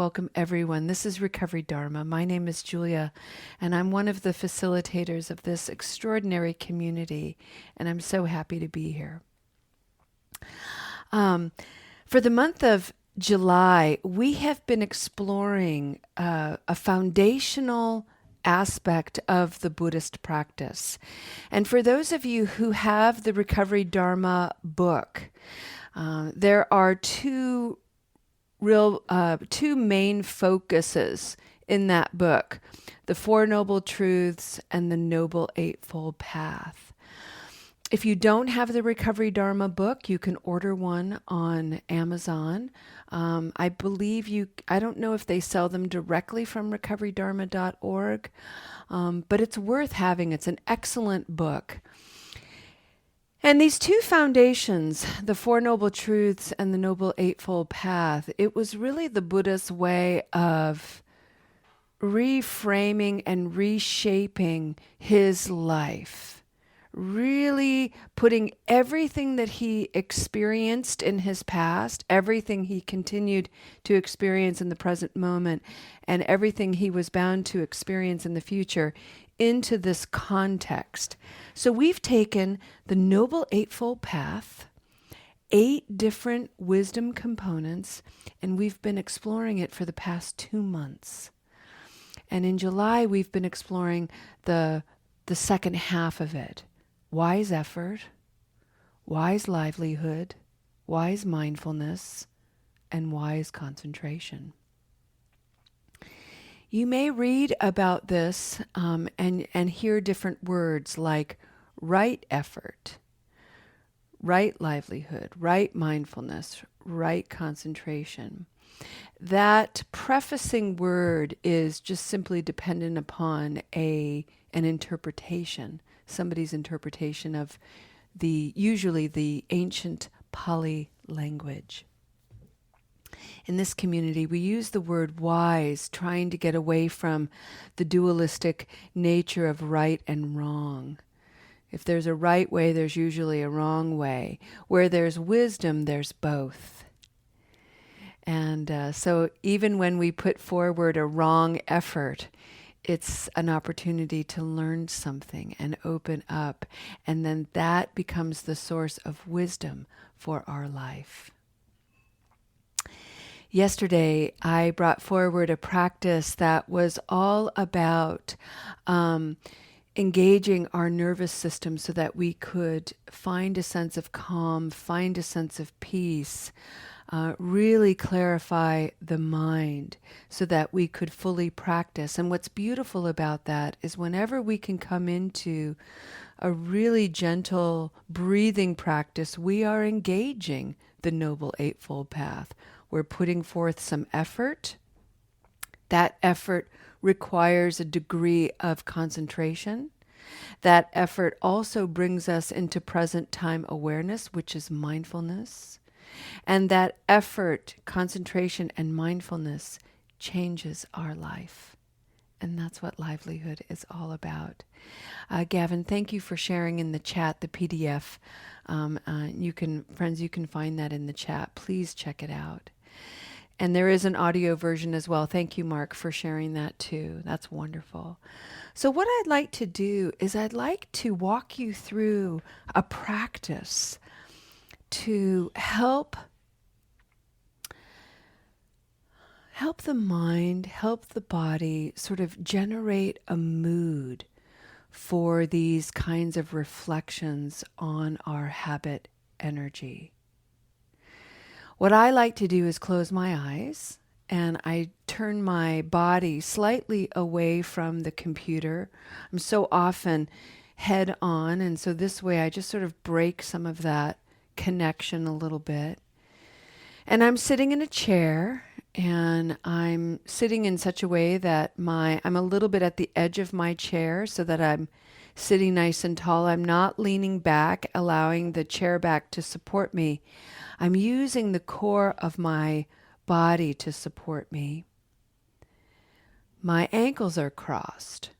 Welcome, everyone. This is Recovery Dharma. My name is Julia, and I'm one of the facilitators of this extraordinary community, and I'm so happy to be here. For the month of July, we have been exploring a foundational aspect of the Buddhist practice. And for those of you who have the Recovery Dharma book, there are two main focuses in that book: the Four Noble Truths and the Noble Eightfold Path. If you don't have the Recovery Dharma book, you can order one on Amazon. I don't know if they sell them directly from recoverydharma.org, but it's worth having. It's an excellent book. And these two foundations, the Four Noble Truths and the Noble Eightfold Path, it was really the Buddha's way of reframing and reshaping his life, really putting everything that he experienced in his past, everything he continued to experience in the present moment, and everything he was bound to experience in the future into this context. So we've taken the Noble Eightfold Path, 8 different wisdom components, and we've been exploring it for the past 2 months. And in July, we've been exploring the second half of it: wise effort, wise livelihood, wise mindfulness, and wise concentration. You may read about this and hear different words like right effort, right livelihood, right mindfulness, right concentration. That prefacing word is just simply dependent upon an interpretation, somebody's interpretation of usually the ancient Pali language. In this community, we use the word wise, trying to get away from the dualistic nature of right and wrong. If there's a right way, there's usually a wrong way. Where there's wisdom, there's both. And so even when we put forward a wrong effort, it's an opportunity to learn something and open up. And then that becomes the source of wisdom for our life. Yesterday, I brought forward a practice that was all about engaging our nervous system so that we could find a sense of calm, find a sense of peace, really clarify the mind so that we could fully practice. And what's beautiful about that is whenever we can come into a really gentle breathing practice, we are engaging the Noble Eightfold Path. We're putting forth some effort. That effort requires a degree of concentration. That effort also brings us into present time awareness, which is mindfulness. And that effort, concentration, and mindfulness changes our life. And that's what livelihood is all about. Gavin, thank you for sharing in the chat the PDF. You can find that in the chat. Please check it out. And there is an audio version as well. Thank you, Mark, for sharing that too. That's wonderful. So what I'd like to do is I'd like to walk you through a practice to help the mind, help the body sort of generate a mood for these kinds of reflections on our habit energy. What I like to do is close my eyes and I turn my body slightly away from the computer. I'm so often head on, and so this way I just sort of break some of that connection a little bit. And I'm sitting in a chair, and I'm sitting in such a way that I'm a little bit at the edge of my chair so that I'm sitting nice and tall. I'm not leaning back, allowing the chair back to support me. I'm using the core of my body to support me. My ankles are crossed.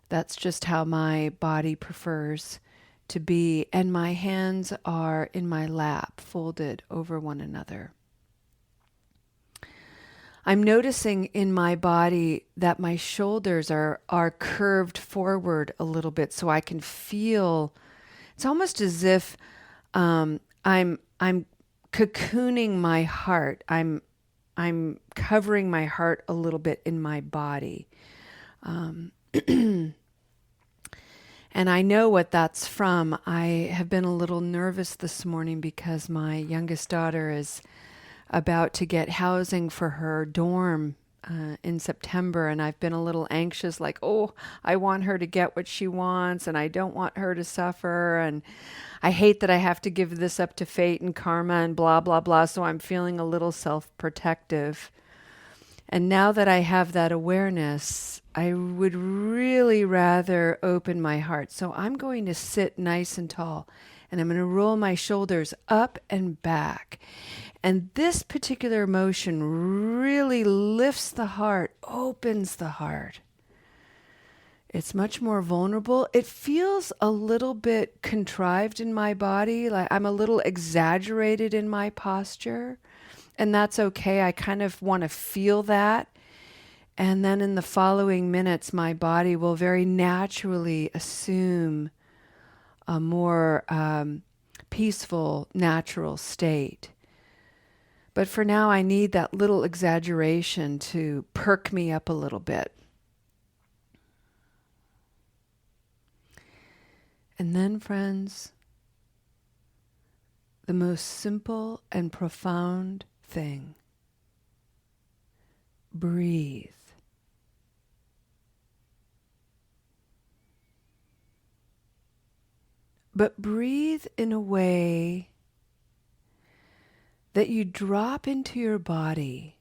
That's just how my body prefers to be. And my hands are in my lap, folded over one another. I'm noticing in my body that my shoulders are curved forward a little bit, so I can feel. It's almost as if I'm cocooning my heart. I'm covering my heart a little bit in my body. And I know what that's from. I have been a little nervous this morning because my youngest daughter is about to get housing for her dorm in September, and I've been a little anxious, like, oh, I want her to get what she wants, and I don't want her to suffer, and I hate that I have to give this up to fate and karma and blah, blah, blah, so I'm feeling a little self-protective. And now that I have that awareness, I would really rather open my heart. So I'm going to sit nice and tall, and I'm going to roll my shoulders up and back. And this particular motion really lifts the heart, opens the heart. It's much more vulnerable. It feels a little bit contrived in my body, like I'm a little exaggerated in my posture. And that's okay. I kind of want to feel that. And then in the following minutes, my body will very naturally assume a more peaceful, natural state. But for now, I need that little exaggeration to perk me up a little bit. And then, friends, the most simple and profound thing. Breathe. But breathe in a way that you drop into your body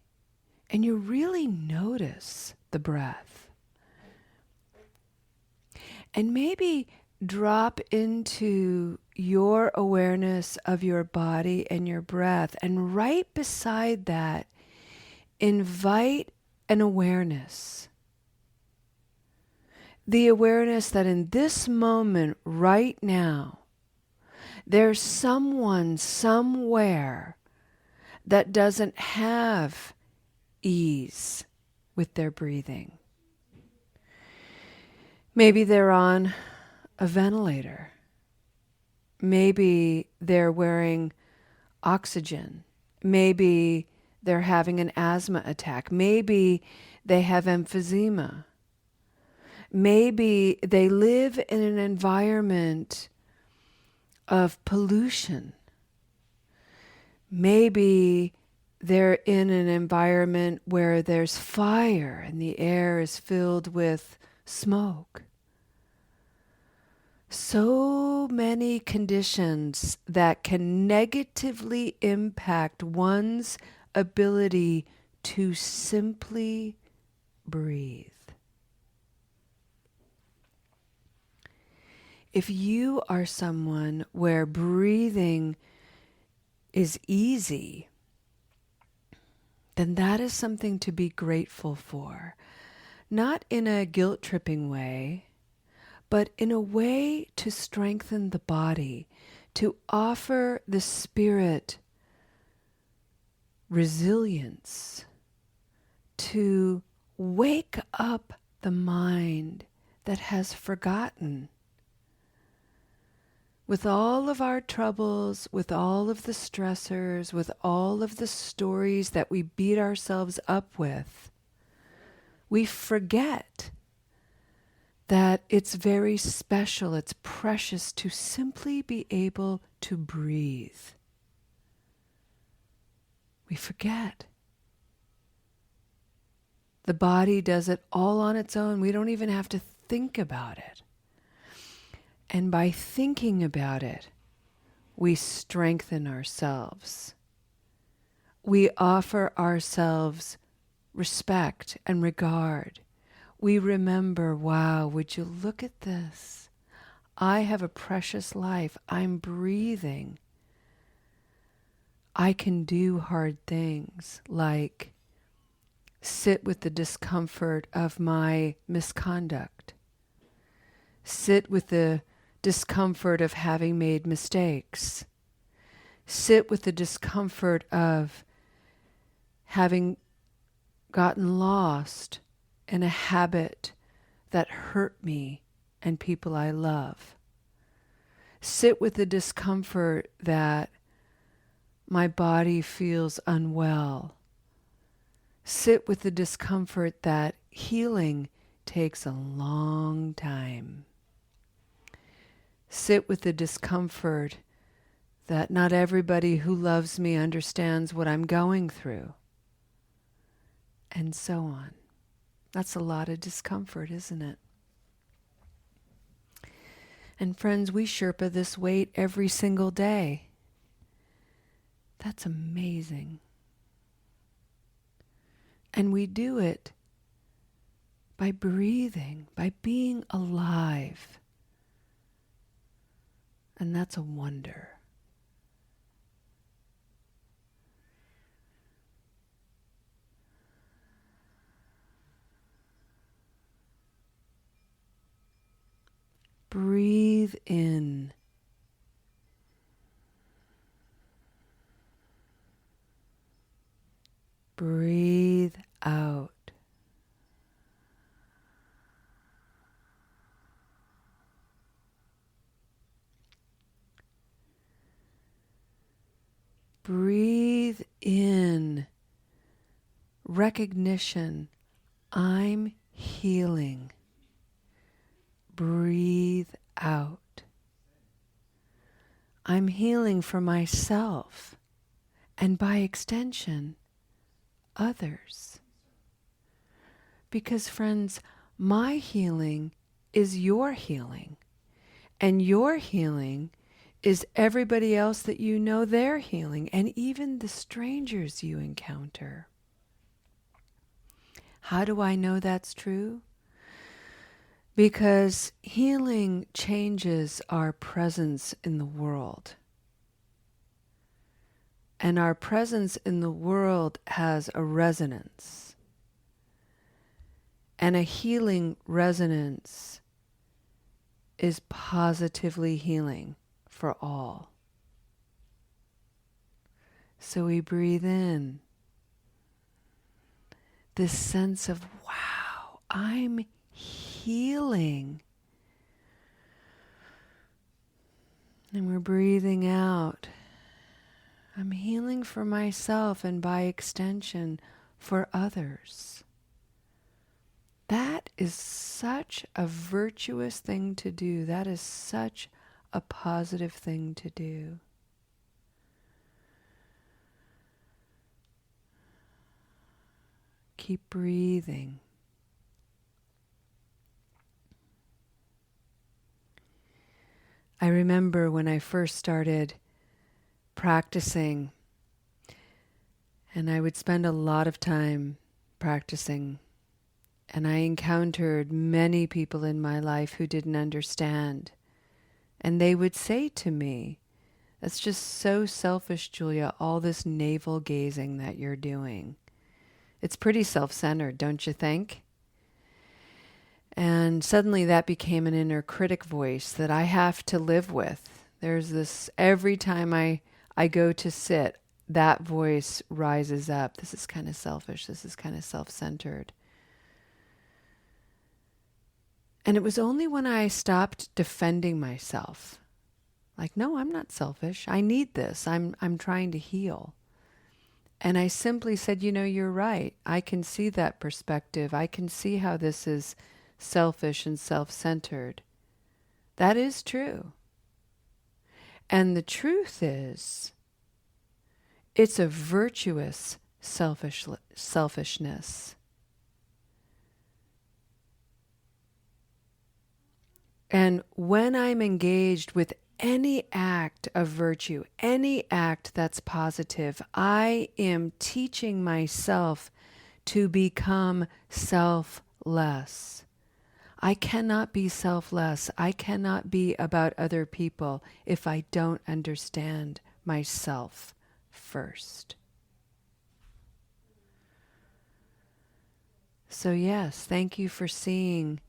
and you really notice the breath. And maybe drop into your awareness of your body and your breath. And right beside that, invite an awareness. The awareness that in this moment, right now, there's someone somewhere that doesn't have ease with their breathing. Maybe they're on a ventilator. Maybe they're wearing oxygen. Maybe they're having an asthma attack. Maybe they have emphysema. Maybe they live in an environment of pollution. Maybe they're in an environment where there's fire and the air is filled with smoke. So many conditions that can negatively impact one's ability to simply breathe. If you are someone where breathing is easy, then that is something to be grateful for. Not in a guilt-tripping way, but in a way to strengthen the body, to offer the spirit resilience, to wake up the mind that has forgotten. With all of our troubles, with all of the stressors, with all of the stories that we beat ourselves up with, we forget that it's very special, it's precious to simply be able to breathe. We forget. The body does it all on its own. We don't even have to think about it. And by thinking about it, we strengthen ourselves. We offer ourselves respect and regard. We remember, wow, would you look at this? I have a precious life. I'm breathing. I can do hard things like sit with the discomfort of my misconduct. Sit with the discomfort of having made mistakes. Sit with the discomfort of having gotten lost in a habit that hurt me and people I love. Sit with the discomfort that my body feels unwell. Sit with the discomfort that healing takes a long time. Sit with the discomfort that not everybody who loves me understands what I'm going through. And so on. That's a lot of discomfort, isn't it? And friends, we Sherpa this weight every single day. That's amazing. And we do it by breathing, by being alive. And that's a wonder. Breathe in. Breathe out. Breathe in. Recognition. I'm healing. Breathe out. I'm healing for myself and by extension, others. Because friends, my healing is your healing, and your healing is everybody else that you know their healing, and even the strangers you encounter. How do I know that's true? Because healing changes our presence in the world. And our presence in the world has a resonance. And a healing resonance is positively healing for all. So we breathe in this sense of, wow, I'm healing. And we're breathing out. I'm healing for myself and by extension for others. That is such a virtuous thing to do. That is such a positive thing to do. Keep breathing. I remember when I first started practicing, and I would spend a lot of time practicing, and I encountered many people in my life who didn't understand. And they would say to me, "That's just so selfish, Julia, all this navel gazing that you're doing. It's pretty self-centered, don't you think?" And suddenly that became an inner critic voice that I have to live with. There's this, every time I go to sit, that voice rises up. This is kind of selfish. This is kind of self-centered. And it was only when I stopped defending myself. Like, no, I'm not selfish. I need this. I'm trying to heal. And I simply said, you're right. I can see that perspective. I can see how this is selfish and self-centered. That is true. And the truth is, it's a virtuous selfishness. And when I'm engaged with any act of virtue, any act that's positive, I am teaching myself to become selfless. I cannot be selfless. I cannot be about other people if I don't understand myself first. So yes, thank you for seeing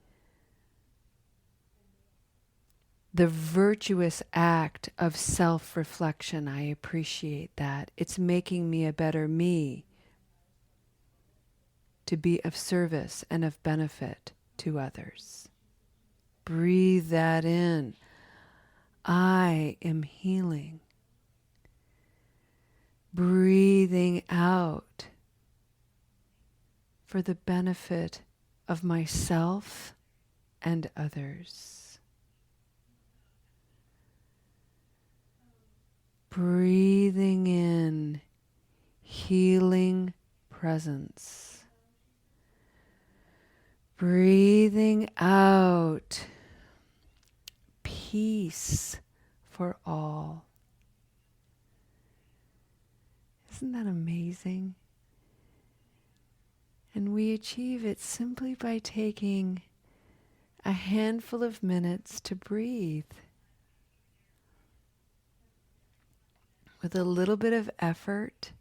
the virtuous act of self-reflection. I appreciate that. It's making me a better me. to be of service and of benefit to others. Breathe that in. I am healing. Breathing out for the benefit of myself and others. Breathing in healing presence. Breathing out peace for all. Isn't that amazing? And we achieve it simply by taking a handful of minutes to breathe. With a little bit of effort,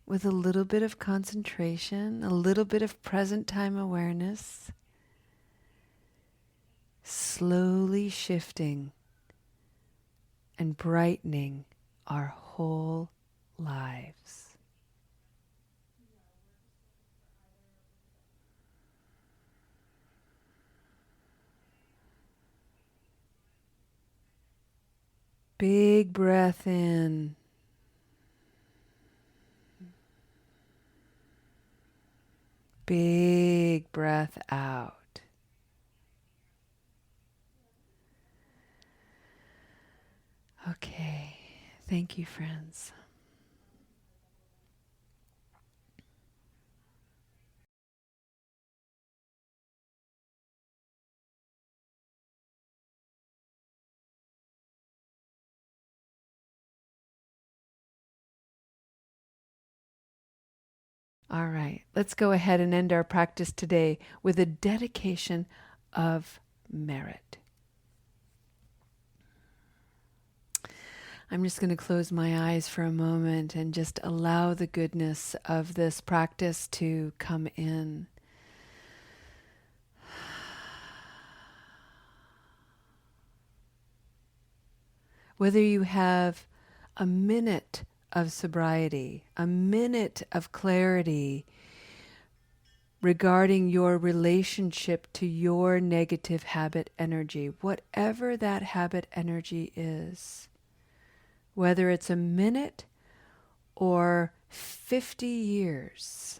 with a little bit of concentration, a little bit of present time awareness, slowly shifting and brightening our whole lives. Big breath in. Big breath out. Okay, thank you, friends. All right, let's go ahead and end our practice today with a dedication of merit. I'm just going to close my eyes for a moment and just allow the goodness of this practice to come in. Whether you have a minute of sobriety, a minute of clarity regarding your relationship to your negative habit energy, whatever that habit energy is, whether it's a minute or 50 years,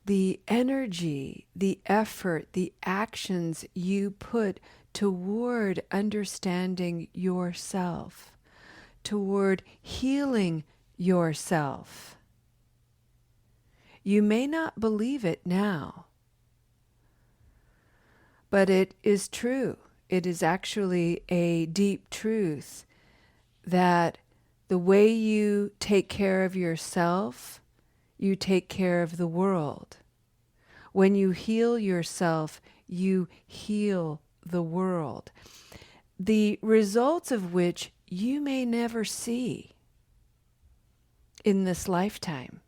the energy, the effort, the actions you put toward understanding yourself, toward healing yourself. You may not believe it now, but it is true. It is actually a deep truth that the way you take care of yourself, you take care of the world. When you heal yourself, you heal the world. The results of which you may never see in this lifetime.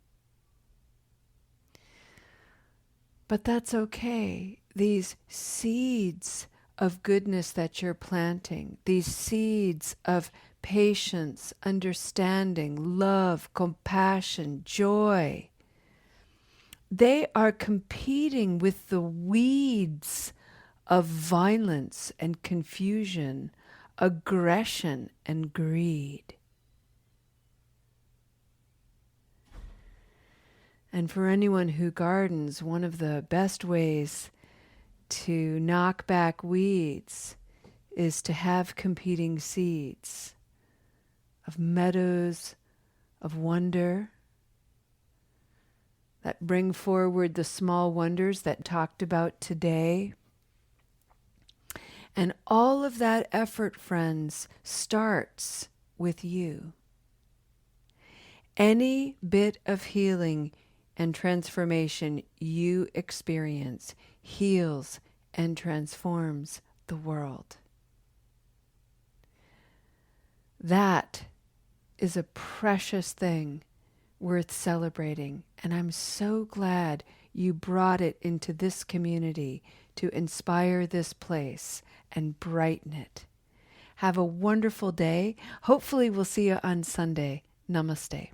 But that's okay. These seeds of goodness that you're planting, these seeds of patience, understanding, love, compassion, joy, they are competing with the weeds of violence and confusion, aggression and greed. And for anyone who gardens, one of the best ways to knock back weeds is to have competing seeds of meadows of wonder that bring forward the small wonders that talked about today. And all of that effort, friends, starts with you. Any bit of healing and transformation you experience heals and transforms the world. That is a precious thing worth celebrating, and I'm so glad you brought it into this community to inspire this place and brighten it. Have a wonderful day. Hopefully we'll see you on Sunday. Namaste.